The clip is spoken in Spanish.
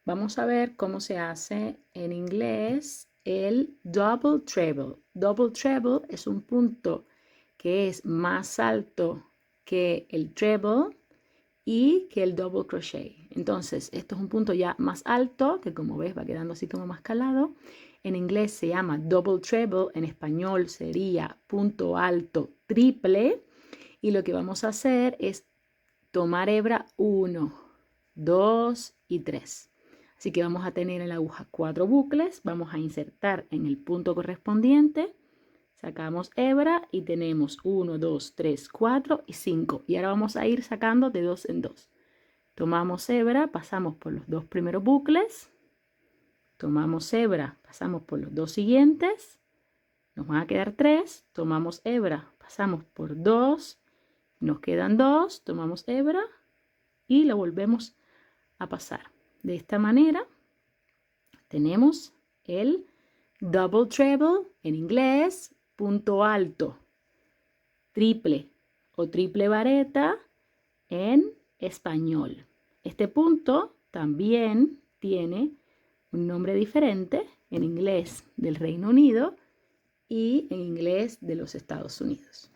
vamos a ver cómo se hace en inglés el double treble. Double treble es un punto que es más alto que el treble y que el double crochet. Entonces, esto es un punto ya más alto, que como ves va quedando así como más calado. En inglés se llama double treble, en español sería punto alto triple. Y lo que vamos a hacer es tomar hebra 1, 2 y 3. Así que vamos a tener en la aguja 4 bucles, vamos a insertar en el punto correspondiente, sacamos hebra y tenemos 1, 2, 3, 4 y 5. Y ahora vamos a ir sacando de 2 en 2. Tomamos hebra, pasamos por los 2 primeros bucles, tomamos hebra, pasamos por los 2 siguientes, nos van a quedar 3, tomamos hebra, pasamos por 2, nos quedan 2, tomamos hebra y lo volvemos a pasar. De esta manera tenemos el double treble en inglés, punto alto, triple o triple vareta en español. Este punto también tiene un nombre diferente en inglés del Reino Unido y en inglés de los Estados Unidos.